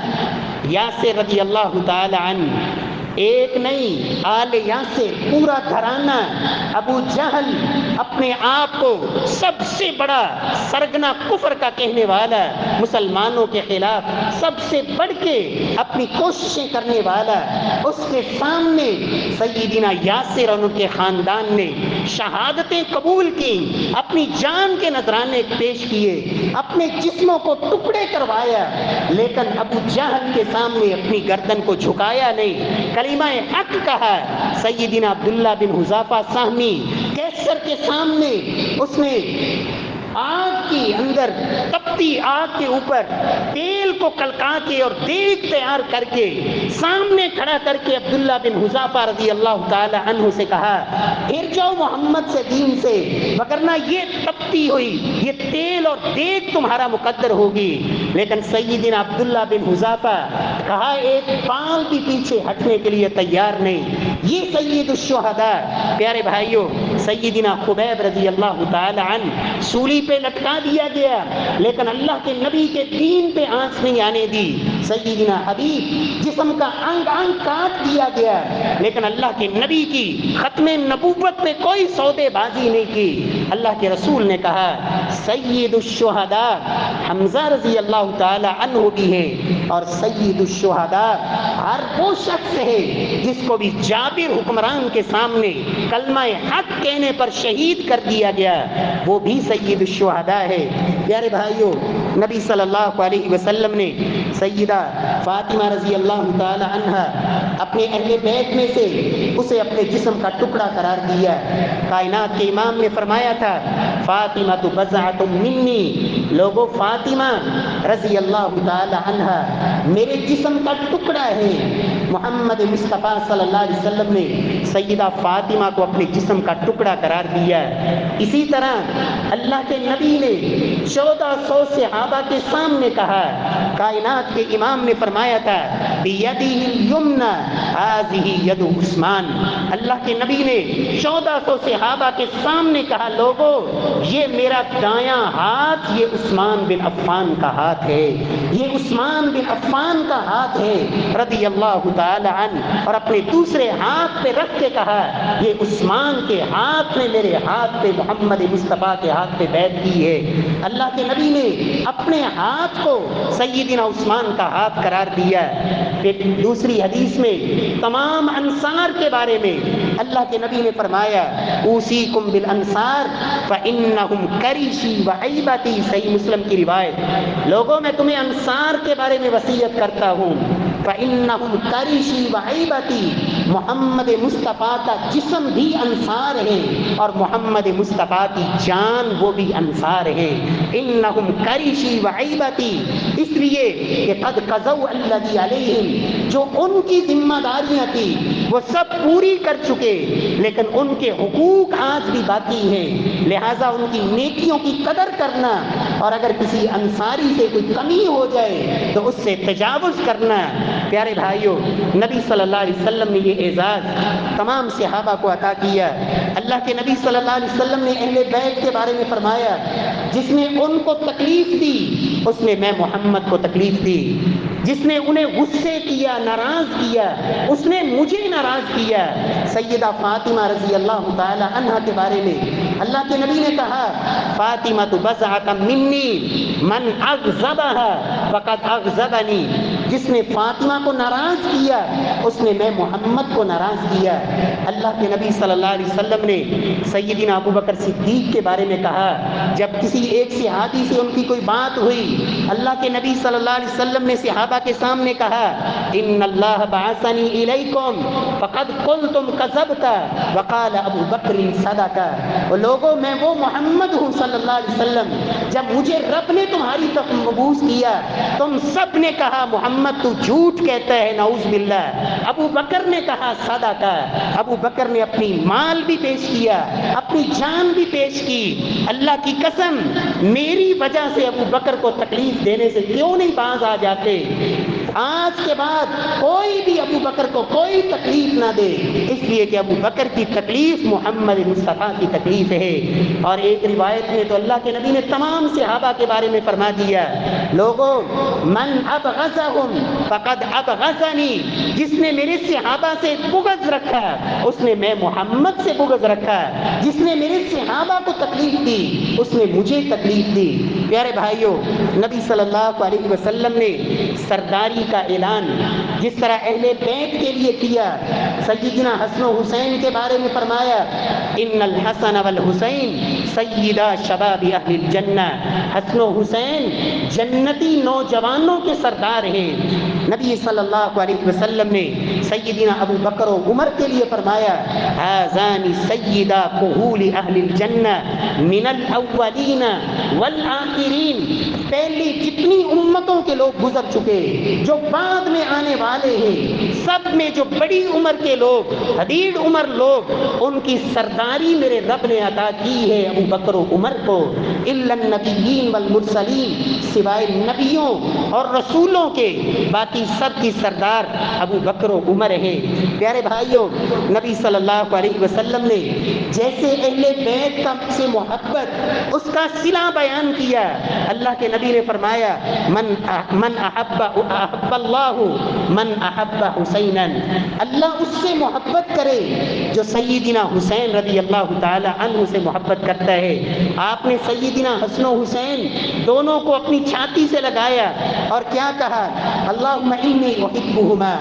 یاسر رضی اللہ تعالی عنہ، ایک نہیں آل یاسر پورا گھرانہ، ابو جہل اپنے آپ کو سب سے بڑا سرگنا کفر کا کہنے والا، مسلمانوں کے خلاف سب سے بڑھ کے اپنی کوششیں کرنے والا، اس کے سامنے سیدنا یاسر اور ان کے خاندان نے شہادتیں قبول کی، اپنی جان کے نذرانے پیش کیے، اپنے جسموں کو ٹکڑے کروایا، لیکن ابو جہل کے سامنے اپنی گردن کو جھکایا نہیں، کلمہ حق کہا۔ سیدنا عبداللہ بن حذافہ سہمی کیسر کے سامنے اس نے آگ کے اندر تپتی آگ کے اوپر تیل کو کلکا کے اور دیگ تیار کر کے سامنے کھڑا کر کے عبداللہ بن حذافہ رضی اللہ تعالی عنہ سے کہا پھر جاؤ محمد سے دین سے، وگرنہ یہ تپتی ہوئی یہ تیل اور دیگ تمہارا مقدر ہوگی۔ لیکن سیدنا عبداللہ بن حذافہ کہا ایک پال بھی پیچھے ہٹنے کے لیے تیار نہیں۔ یہ سید الشہداء پیارے بھائیوں سیدنا خبیب رضی اللہ تعالی عنہ سولی پہ لٹکا دیا گیا، لیکن اللہ کے نبی کے دین پہ آنچ نہیں آنے دی۔ سیدنا حبیب جسم کا انگ انگ کاٹ دیا گیا، لیکن اللہ کے نبی کی ختم نبوت پہ کوئی سودے بازی نہیں کی۔ اللہ کے رسول نے کہا سید الشہداء حمزہ رضی اللہ تعالی عنہ بھی ہے، اور سید الشہداء ہر وہ شخص ہے جس کو بھی جابر حکمران کے سامنے کلمہ حق کہنے پر شہید کر دیا گیا، وہ بھی سید الشہداء ہے۔ پیارے بھائیوں نبی صلی اللہ علیہ وسلم نے سیدہ فاطمہ رضی اللہ تعالی عنہا اپنے اہل بیت میں سے اسے اپنے جسم کا ٹکڑا قرار دیا۔ کائنات کے امام نے فرمایا تھا فاطمہ تو بضعۃ منی، لوگوں فاطمہ رضی اللہ تعالی عنہا میرے جسم کا ٹکڑا ہے۔ محمد مصطفیٰ صلی اللہ علیہ وسلم نے سیدہ فاطمہ کو اپنے جسم کا ٹکڑا قرار دیا۔ اسی طرح اللہ کے نبی نے 1400 صحابہ کے سامنے کہا، کائنات کے امام نے فرمایا تھا بیدہ الیمنی ہذہ ید عثمان، اللہ کے نبی نے 1400 صحابہ کے سامنے کہا لوگوں یہ میرا دایاں ہاتھ یہ عثمان بن عفان کا ہاتھ ہے، یہ عثمان بن عفان کا ہاتھ ہے رضی اللہ تعالی عنہ، اور اپنے دوسرے ہاتھ پہ رکھ کے کہا یہ عثمان کے ہاتھ نے میرے ہاتھ پہ محمد مصطفیٰ کے ہاتھ پہ بیعت کی ہے۔ اللہ کے نبی نے اپنے ہاتھ کو سیدنا عثمان کا ہاتھ قرار دیا۔ پھر دوسری حدیث میں تمام انصار کے بارے میں اللہ کے نبی نے فرمایا اوصیکم بالانصار فانہم کریشی وعیبتی، صحیح مسلم کی روایت، لوگوں میں تمہیں انصار کے بارے میں وصیت کرتا ہوں، فانہم کریشی وعیبتی، محمد مصطفیٰ کا جسم بھی انصار ہے اور محمد مصطفیٰ کی جان وہ بھی انصار ہے۔ انہم کریشی وعیبتی، اس لیے کہ قد قضوا الذی علیہم، جو ان کی ذمہ داریاں تھی وہ سب پوری کر چکے، لیکن ان کے حقوق آج بھی باقی ہیں، لہٰذا ان کی نیکیوں کی قدر کرنا، اور اگر کسی انصاری سے کوئی کمی ہو جائے تو اس سے تجاوز کرنا۔ پیارے بھائیوں نبی صلی اللہ علیہ وسلم نے یہ اعزاز تمام صحابہ کو عطا کیا۔ اللہ کے نبی صلی اللہ علیہ وسلم نے اہل بیت کے بارے میں فرمایا جس نے ان کو تکلیف دی اس نے میں محمد کو تکلیف دی، جس نے انہیں غصے کیا ناراض کیا اس نے مجھے ناراض کیا۔ سیدہ فاطمہ رضی اللہ تعالی عنہا کے بارے میں اللہ کے نبی نے کہا فاطمہ بضعۃ منی من اغضبها فقد اغضبنی، جس نے فاطمہ کو ناراض کیا اس نے میں محمد کو ناراض کیا۔ اللہ کے نبی صلی اللہ علیہ وسلم نے سیدنا ابو بکر صدیق کے بارے میں کہا جب کسی ایک صحابی سے ان کی کوئی بات ہوئی، اللہ کے نبی صلی اللہ علیہ وسلم نے صحابہ کے سامنے کہا ان اللہ بعثنی الیکم فقد قلتم کذبت وقال ابو بکر صدق، لوگوں میں وہ محمد ہوں صلی اللہ علیہ وسلم جب مجھے رب نے تمہاری طرف مبعوث کیا تم سب نے کہا محمد تو جھوٹ کہتا ہے نعوذ باللہ، ابو بکر نے کہا صدق، ابو بکر نے اپنی مال بھی پیش کیا اپنی جان بھی پیش کی۔ اللہ کی قسم میری وجہ سے ابو بکر کو تکلیف دینے سے کیوں نہیں باز آ جاتے؟ آج کے بعد کوئی بھی ابو بکر کو کوئی تکلیف نہ دے، اس لیے کہ ابو بکر کی تکلیف محمد مصطفیٰ کی تکلیف ہے۔ اور ایک روایت میں تو اللہ کے نبی نے تمام صحابہ کے بارے میں فرما دیا لوگوں من ابغضهم فقد ابغضنی، جس نے میرے صحابہ سے بغض رکھا اس نے میں محمد سے بغض رکھا، جس نے میرے صحابہ کو تکلیف دی اس نے مجھے تکلیف دی۔ پیارے بھائیوں نبی صلی اللہ علیہ وسلم نے سرداری کا اعلان جس طرح اہل بیت کے لیے کیا، سیدنا حسن و حسین کے بارے میں فرمایا ان الحسن والحسین سیدا شباب اہل الجنہ، حسن و حسین جنتی نوجوانوں کے سردار ہیں۔ نبی صلی اللہ علیہ وسلم نے سیدنا ابو بکر و عمر کے لیے فرمایا ھذان سیدا کہول اہل الجنہ من الاولین والآخرین، پہلی جتنی امتوں کے لوگ گزر چکے، جو بعد میں آنے والے ہیں، سب میں جو بڑی عمر کے لوگ، حدید عمر لوگ، ان کی سرداری میرے رب نے عطا کی ہے ابو بکر و عمر کو، الا النبیین والمرسلین، سوائے نبیوں اور رسولوں کے، باقی سب کی سردار ابو بکر و عمر ہے۔ پیارے بھائیوں، نبی صلی اللہ علیہ وسلم نے جیسے اہل بیت کا سے محبت، اس کا صلہ بیان کیا۔ اللہ کے نبی نے فرمایا من احب اللہ من احب حسینا، اللہ اس سے محبت کرے جو سیدنا حسین رضی اللہ تعالی عنہ سے محبت کرتا ہے۔ آپ نے سیدنا حسن و حسین دونوں کو اپنی چھاتی سے لگایا اور کیا کہا؟ اللہم انی احبہما،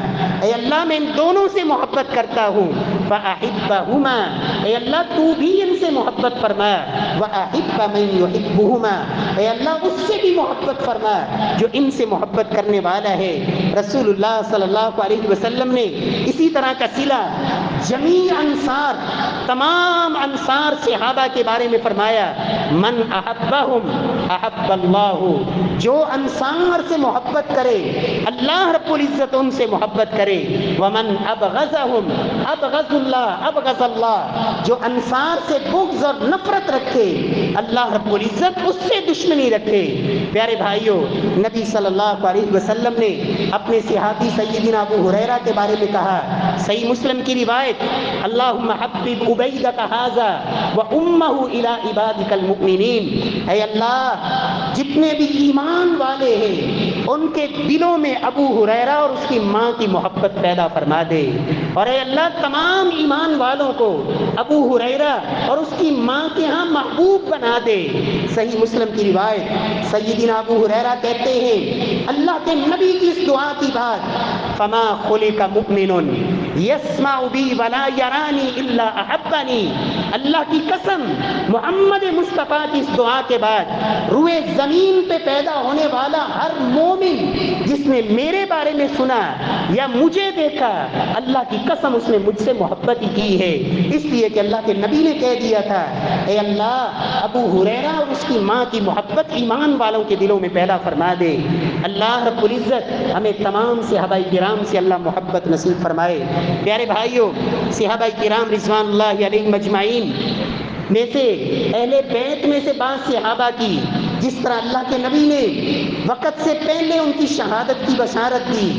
اے اللہ میں ان دونوں سے محبت کرتا ہوں، فاحبہما، اے اللہ تو بھی ان سے محبت فرما، واحب من یحبہما، اے اللہ اس سے بھی محبت فرما جو ان سے محبت کرنے والا ہے۔ رسول اللہ صلی اللہ علیہ وسلم نے اسی طرح کا صلہ جمیع انصار، تمام انصار صحابہ کے بارے میں فرمایا من احبہم احب اللہ، جو انصار سے محبت کرے اللہ رب العزت ان سے محبت کرے، ومن ابغضہم ابغض اللہ ابغض اللہ، جو انصار سے بغض اور نفرت رکھے اللہ رب العزت اس سے دشمنی رکھے۔ پیارے بھائیوں، نبی صلی اللہ علیہ وسلم نے اپنے صحابی سیدنا ابو ہریرہ کے بارے میں کہا، صحیح مسلم کی روایت، اللہم حبب عبیدک ھذا وامہ الی عبادک المؤمنین، اے اللہ جتنے بھی ایمان والے ہیں ان کے دلوں میں ابو ہریرہ اور اس کی ماں کی محبت پیدا فرما دے، اور اے اللہ تمام ایمان والوں کو ابو ہریرہ اور اس کی ماں کے ہاں محبوب بنا دے۔ صحیح مسلم کی روایت، سیدنا ابو ہریرہ کہتے ہیں اللہ کے نبی کی اس دعا کی بات، فما خلق مؤمن یسمع بی ولا یرانی الا احبنی، اللہ کی قسم محمد مصطفیٰ کی اس دعا کے بعد روئے زمین پہ پیدا ہونے والا ہر مومن جس نے میرے بارے میں سنا یا مجھے دیکھا، اللہ کی قسم اس نے مجھ سے محبت ہی کی ہے، اس لیے کہ اللہ کے نبی نے کہہ دیا تھا اے اللہ ابو ہریرہ اور اس کی ماں کی محبت ایمان والوں کے دلوں میں پیدا فرما دے۔ اللہ رب العزت ہمیں تمام صحابہ کرام سے اللہ محبت نصیب فرمائے۔ پیارے بھائیوں، صحابہ کرام رضوان اللہ علیہم اجمعین میں سے، اہل بیت میں سے بعض صحابہ کی جس طرح اللہ کے نبی نے وقت سے پہلے ان کی شہادت کی بشارت دی،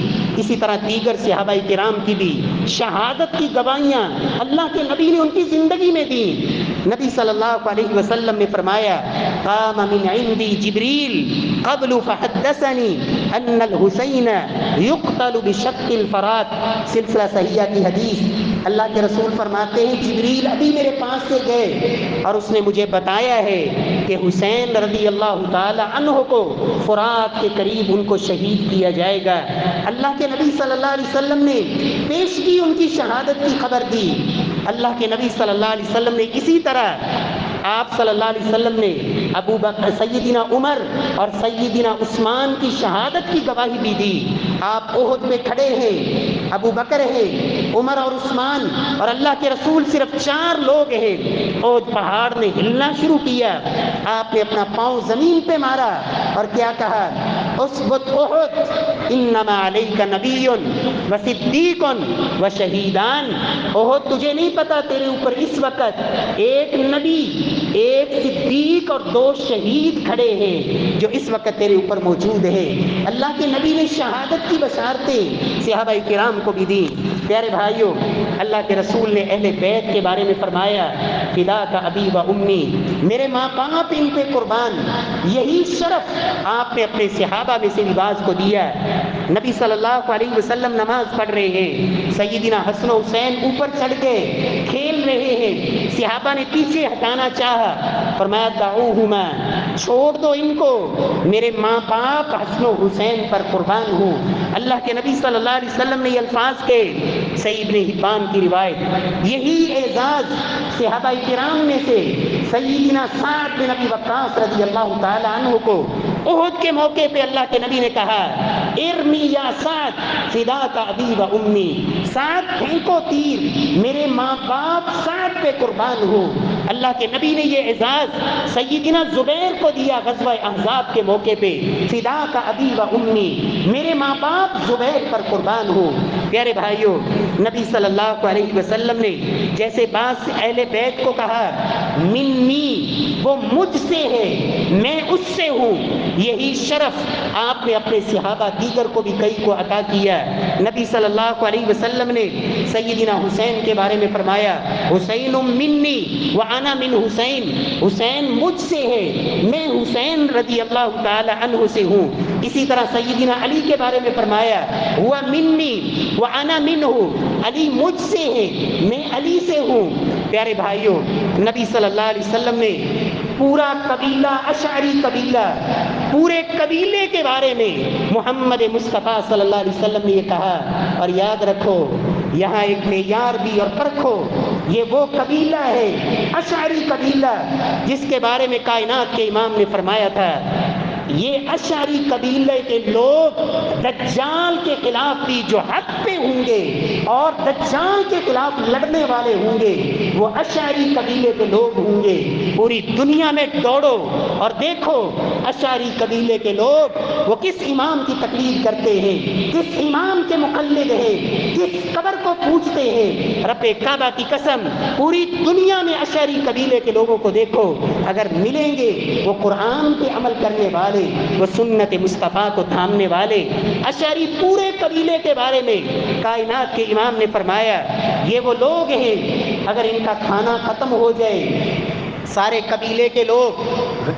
اسی طرح دیگر صحابہ کرام کی بھی شہادت کی گواہیاں اللہ کے نبی نے ان کی زندگی میں دی۔ نبی صلی اللہ علیہ وسلم نے فرمایا قام من عندی جبریل قبل فحدثنی ان الحسین یقتل بشق الفرات، سلسلہ صحیحہ کی حدیث۔ اللہ کے رسول فرماتے ہیں جبریل ابھی میرے پاس سے گئے اور اس نے مجھے بتایا ہے کہ حسین رضی اللہ تعالی عنہ کو فرات کے قریب ان کو شہید کیا جائے گا۔ اللہ کے نبی صلی اللہ علیہ وسلم نے پیشگی ان کی شہادت کی خبر دی۔ اللہ کے نبی صلی اللہ علیہ وسلم نے اسی طرح آپ صلی اللہ علیہ وسلم نے ابو بکر سیدنا عمر اور سیدنا عثمان کی شہادت کی گواہی بھی دی۔ آپ احد میں کھڑے ہیں، ابو بکر ہے، عمر اور عثمان، اور اللہ کے رسول صرف 4 لوگ ہیں۔ احد پہاڑ نے ہلنا شروع کیا، آپ نے اپنا پاؤں زمین پہ مارا اور کیا کہا؟ اثبت احد انما علیک نبی و صدیق و شہیدان، احد تجھے نہیں پتا تیرے اوپر اس وقت ایک نبی، ایک صدیق اور 2 شہید کھڑے ہیں جو اس وقت تیرے اوپر موجود ہے۔ اللہ کے نبی نے شہادت کی بشارتیں صحابہ کرام کو بھی دی۔ پیارے بھائیوں، اللہ کے رسول نے اہل بیت کے بارے میں فرمایا فداک ابی و امی، میرے ماں باپ ان پہ قربان، یہی شرف آپ نے اپنے صحابہ میں سے لباس کو دیا۔ نبی صلی اللہ علیہ وسلم نماز پڑھ رہے ہیں، سیدنا حسن و حسین اوپر چڑھ کے کھیل رہے ہیں، صحابہ نے پیچھے ہٹانا چاہا، فرمایا دعوہما، چھوڑ دو ان کو، میرے ماں باپ حسن و حسین پر قربان ہوں۔ اللہ کے نبی صلی اللہ علیہ وسلم نے یہ الفاظ کے، صحیح ابن حبان کی روایت، یہی اعزاز صحابہ کرام میں سے سیدنا سعد بن ابی وقاص رضی اللہ تعالی عنہ کو احد کے موقع پہ اللہ کے نبی نے کہا ارمی یا سعد فداک ابی و امی، سعد پھینکو تیر، میرے ماں باپ سعد پہ قربان ہو۔ اللہ کے نبی نے یہ اعزاز سیدنا زبیر کو دیا غزوہ احزاب کے موقع پہ، فداک ابی و امی، میرے ماں باپ زبیر پر قربان ہو۔ پیارے بھائیوں، نبی صلی اللہ علیہ وسلم نے جیسے بعض اہل بیت کو کہا منی، وہ مجھ سے ہے، میں اس سے ہوں، یہی شرف آپ نے اپنے صحابہ دیگر کو بھی کئی کو عطا کیا۔ نبی صلی اللہ علیہ وسلم نے سیدنا حسین کے بارے میں فرمایا حسین منی وانا من حسین، حسین مجھ سے ہے، میں حسین رضی اللہ تعالی عنہ سے ہوں۔ اسی طرح سیدنا علی کے بارے میں فرمایا ہوا منی وانا منہ، علی مجھ سے ہے، میں علی سے ہوں۔ پیارے بھائیوں، نبی صلی اللہ علیہ وسلم نے پورا قبیلہ اشعری قبیلہ، پورے قبیلے کے بارے میں محمد مصطفیٰ صلی اللہ علیہ وسلم نے یہ کہا۔ اور یاد رکھو یہاں ایک معیار بھی اور پرکھو، یہ وہ قبیلہ ہے اشعری قبیلہ جس کے بارے میں کائنات کے امام نے فرمایا تھا یہ اشعری قبیلے کے لوگ دجال کے خلاف بھی جو حق پہ ہوں گے اور دجال کے خلاف لڑنے والے ہوں گے وہ اشعری قبیلے کے لوگ ہوں گے۔ پوری دنیا میں دوڑو اور دیکھو اشعری قبیلے کے لوگ وہ کس امام کی تقلید کرتے ہیں، کس امام کے مقلد ہیں، کس قبر کو پوجتے ہیں۔ رب کعبہ کی قسم پوری دنیا میں اشعری قبیلے کے لوگوں کو دیکھو، اگر ملیں گے وہ قرآن پہ عمل کرنے والے، وہ سنت مصطفیٰ کو تھامنے والے۔ اشعری پورے قبیلے کے بارے میں کائنات کے امام نے فرمایا یہ وہ لوگ ہیں اگر ان کا کھانا ختم ہو جائے، سارے قبیلے کے لوگ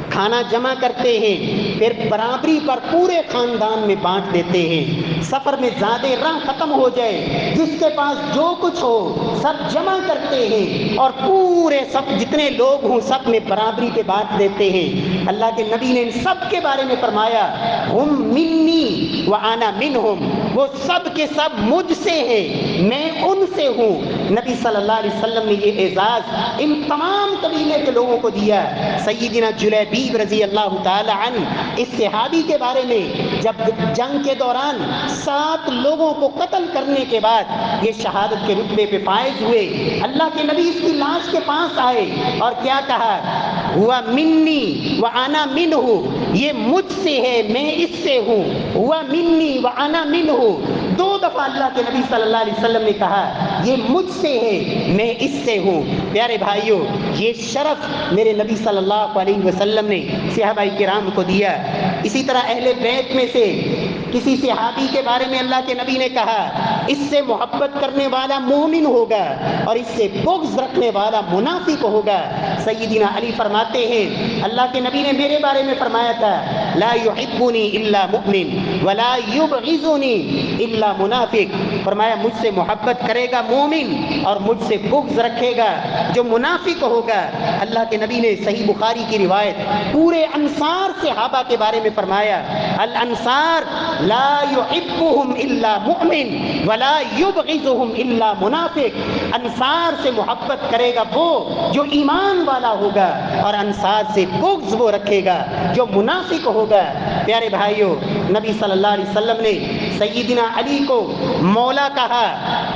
کھانا جمع کرتے ہیں، پھر برابری پر پورے خاندان میں بانٹ دیتے ہیں۔ سفر میں زیادہ راہ ختم ہو جائے، جس کے پاس جو کچھ ہو سب جمع کرتے ہیں اور پورے سب جتنے لوگ ہوں سب میں برابری پہ بانٹ دیتے ہیں۔ اللہ کے نبی نے ان سب کے بارے میں فرمایا ہم منی وانا منہم، وہ سب کے سب مجھ سے ہیں، میں ان سے ہوں۔ نبی صلی اللہ علیہ وسلم نے یہ اعزاز ان تمام قبیلے کے لوگوں کو دیا۔ سیدنا جلیبیب رضی اللہ تعالی عنہ اس صحابی کے بارے میں جب جنگ کے دوران 7 لوگوں کو قتل کرنے کے بعد یہ شہادت کے رتبے پہ فائز ہوئے، اللہ کے نبی اس کی لاش کے پاس آئے اور کیا کہا ہوا منی وانا منہ، یہ مجھ سے ہے میں اس سے ہوں، ہوا منی وانا منہ۔ 2 دفعہ اللہ کے نبی صلی اللہ علیہ وسلم نے کہا یہ مجھ سے ہے میں اس سے ہوں۔ پیارے بھائیوں، یہ شرف میرے نبی صلی اللہ علیہ وسلم نے صحابہ کرام کو دیا۔ اسی طرح اہل بیت میں سے کسی صحابی کے بارے میں اللہ کے نبی نے کہا اس سے محبت کرنے والا مومن ہوگا اور اس سے بغض رکھنے والا منافق ہوگا۔ سیدنا علی فرماتے ہیں اللہ کے نبی نے میرے بارے میں فرمایا تھا لا يحبنی الا مؤمن ولا يبغضنی الا منافق، فرمایا مجھ سے محبت کرے گا مومن اور مجھ سے بغض رکھے گا جو منافق ہوگا۔ اللہ کے نبی نے صحیح بخاری کی روایت پورے انصار صحابہ کے بارے میں فرمایا الانصار لا يحبهم الا مؤمن ولا يبغضهم الا منافق، انصار سے محبت کرے گا وہ جو ایمان والا ہوگا اور انصار سے بغض وہ رکھے گا جو منافق ہوگا۔ پیارے بھائیوں، نبی صلی اللہ علیہ وسلم نے سیدنا علی کو مولا کہا،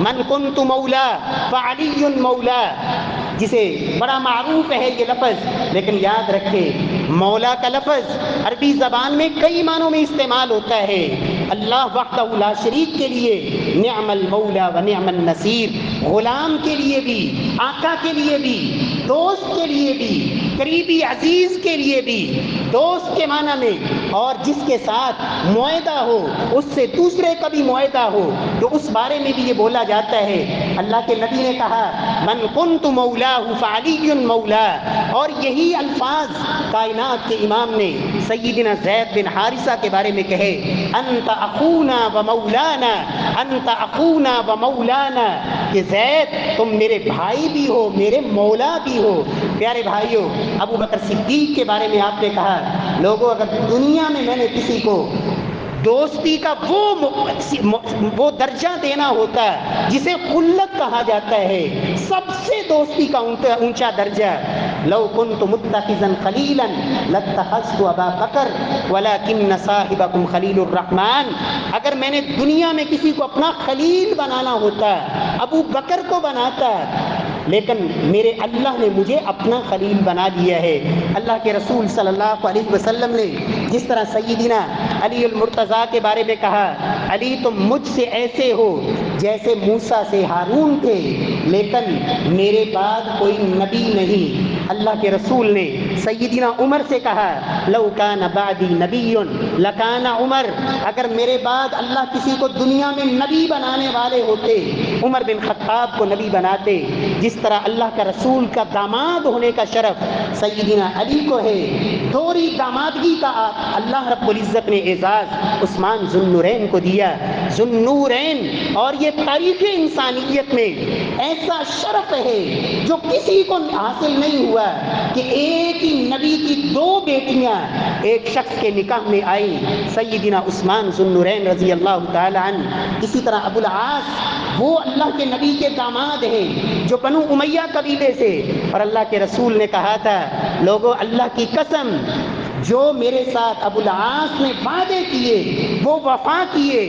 من کنت مولا فعلی مولا، جسے بڑا معروف ہے یہ لفظ، لیکن یاد رکھے مولا کا لفظ عربی زبان میں کئی معنوں میں استعمال ہوتا ہے۔ اللہ وحدہ لا شریک کے لیے نعم المولا و نعم النصیر، غلام کے لیے بھی، آقا کے لیے بھی، دوست کے لیے بھی، قریبی عزیز کے لیے بھی، دوست کے معنی میں، اور جس کے ساتھ معاہدہ ہو اس سے دوسرے کا بھی معاہدہ ہو تو اس بارے میں بھی یہ بولا جاتا ہے۔ اللہ کے نبی نے کہا من کنت مولا فعلی مولا، اور یہی الفاظ کائنات کے امام نے سیدنا زید بن حارثہ کے بارے میں کہے انت اخونا و مولانا، انت اخونا و مولانا، کہ زید تم میرے بھائی بھی ہو میرے مولا بھی ہو۔ پیارے بھائیوں، ابو بکر صدیق کے بارے میں آپ نے کہا لوگوں اگر دنیا میں میں نے کسی کو دوستی کا وہ درجہ دینا ہوتا جسے خلت کہا جاتا ہے، سب سے دوستی کا اونچا درجہ لو كنت متخذا خليلا لاتخذت ابا بکر ولكن صاحبكم خلیل الرحمن. اگر میں نے دنیا میں کسی کو اپنا خلیل بنانا ہوتا ابو بکر کو بناتا، لیکن میرے اللہ نے مجھے اپنا خلیل بنا دیا ہے. اللہ کے رسول صلی اللہ علیہ وسلم نے جس طرح سیدنا علی المرتضیٰ کے بارے میں کہا، علی تم مجھ سے ایسے ہو جیسے موسیٰ سے ہارون تھے، لیکن میرے بعد کوئی نبی نہیں. اللہ کے رسول نے سیدنا عمر سے کہا، لو کان بعدی نبی لکان عمر. اگر میرے بعد اللہ کسی کو دنیا میں نبی بنانے والے ہوتے، عمر بن خطاب کو نبی بناتے. جس طرح اللہ کا رسول کا داماد ہونے کا شرف سیدنا علی کو ہے، دوہری دامادگی کا اللہ رب العزت نے اعزاز عثمان ذو النورین کو دیا. ذو النورین، اور یہ تاریخ انسانیت میں ایسا شرف ہے جو کسی کو حاصل نہیں ہوا کہ ایک ہی نبی کی دو بیٹیاں ایک شخص کے نکاح میں آئی، سیدنا عثمان ذو النورین رضی اللہ تعالی عنہ. اسی طرح ابو العاص، وہ اللہ کے نبی کے داماد ہیں جو بنو امیہ قبیلے سے، اور اللہ کے رسول نے کہا تھا، لوگوں اللہ کی قسم جو میرے ساتھ ابو العاص نے وعدے کیے وہ وفا کیے،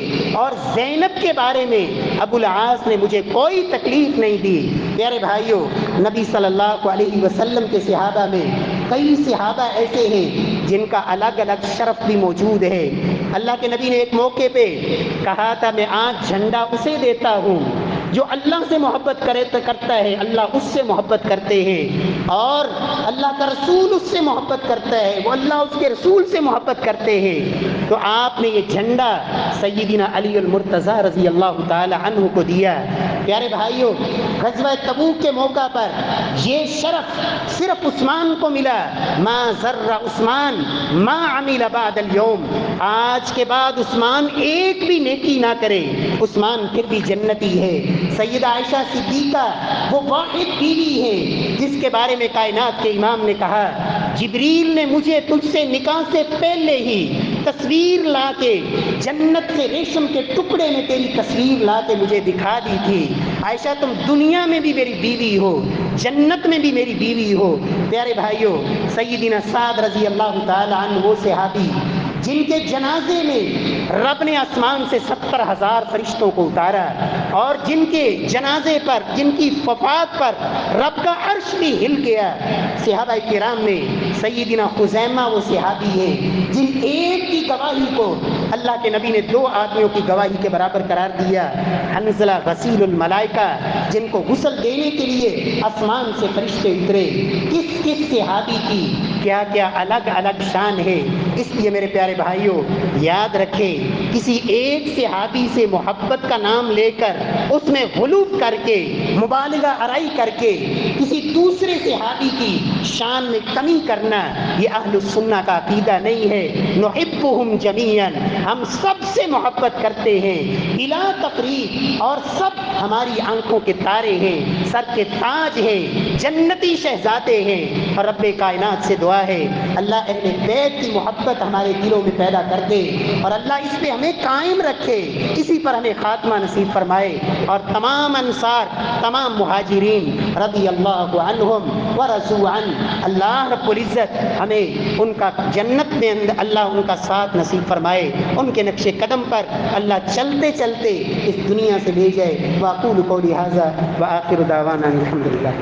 اور زینب کے بارے میں ابو العاص نے مجھے کوئی تکلیف نہیں دی. پیارے بھائیوں، نبی صلی اللہ علیہ وسلم کے صحابہ میں کئی صحابہ ایسے ہیں جن کا الگ الگ شرف بھی موجود ہے. اللہ کے نبی نے ایک موقع پہ کہا تھا، میں آج جھنڈا اسے دیتا ہوں جو اللہ سے محبت کرتا ہے، اللہ اس سے محبت کرتے ہیں، اور اللہ کا رسول اس سے محبت کرتا ہے، وہ اللہ اس کے رسول سے محبت کرتے ہیں. تو آپ نے یہ جھنڈا سیدنا علی المرتضیٰ رضی اللہ تعالی عنہ کو دیا. پیارے بھائیوں، غزوہ تبوک کے موقع پر یہ شرف صرف عثمان کو ملا. ما ضر عثمان ما عمل بعد اليوم. آج کے بعد عثمان ایک بھی نیکی نہ کرے، عثمان پھر بھی جنتی ہے. سیدہ عائشہ صدیقہ وہ واحد بیوی ہے جس کے بارے میں کائنات کے امام نے کہا، جبریل نے مجھے تجھ سے نکاح سے پہلے ہی تصویر لا کے جنت سے ریشم کے ٹکڑے میں تیری تصویر لا کے مجھے دکھا دی تھی. عائشہ تم دنیا میں بھی میری بیوی ہو، جنت میں بھی میری بیوی ہو. پیارے بھائیوں، سیدنا سعد رضی اللہ تعالی عنہ وہ صحابی جن کے جنازے میں رب نے آسمان سے 70,000 فرشتوں کو اتارا، اور جن کے جنازے پر، جن کی وفات پر رب کا عرش بھی ہل گیا. صحابہ کرام میں سیدنا خزیمہ وہ صحابی ہیں جن ایک کی گواہی کو اللہ کے نبی نے 2 آدمیوں کی گواہی کے برابر قرار دیا. حنظلہ غسیل الملائکہ، جن کو غسل دینے کے لیے آسمان سے فرشتے اترے. کس کس صحابی کی کیا کیا الگ الگ شان ہے. اس لیے میرے پیارے بھائیوں، یاد رکھیں، کسی ایک صحابی سے محبت کا نام لے کر اس میں غلو کر کے، مبالغہ آرائی کر کے کسی دوسرے صحابی کی شان میں کمی کرنا، یہ اہل السنہ کا عقیدہ نہیں ہے. نحبهم جميعا، ہم سب سے محبت کرتے ہیں بلا تفریق، اور سب ہماری آنکھوں کے تارے ہیں، سر کے تاج ہیں، جنتی شہزادے ہیں. اور رب کائنات سے دعا ہے اللہ اہل بیت کی محبت ہمارے دلوں میں پیدا کر دے، اور اللہ اس پہ ہمیں قائم رکھے، اسی پر ہمیں خاتمہ نصیب فرمائے. اور تمام انصار، تمام مہاجرین رضی اللہ عنہم ورضوا عنہ، اللہ رب العزت ہمیں ان کا جنت میں اللہ ان کا ساتھ نصیب فرمائے، ان کے نقش قدم پر اللہ چلتے چلتے اس دنیا سے لے جائے. واقول قولی ھذا وآخر دعوانا الحمدللہ.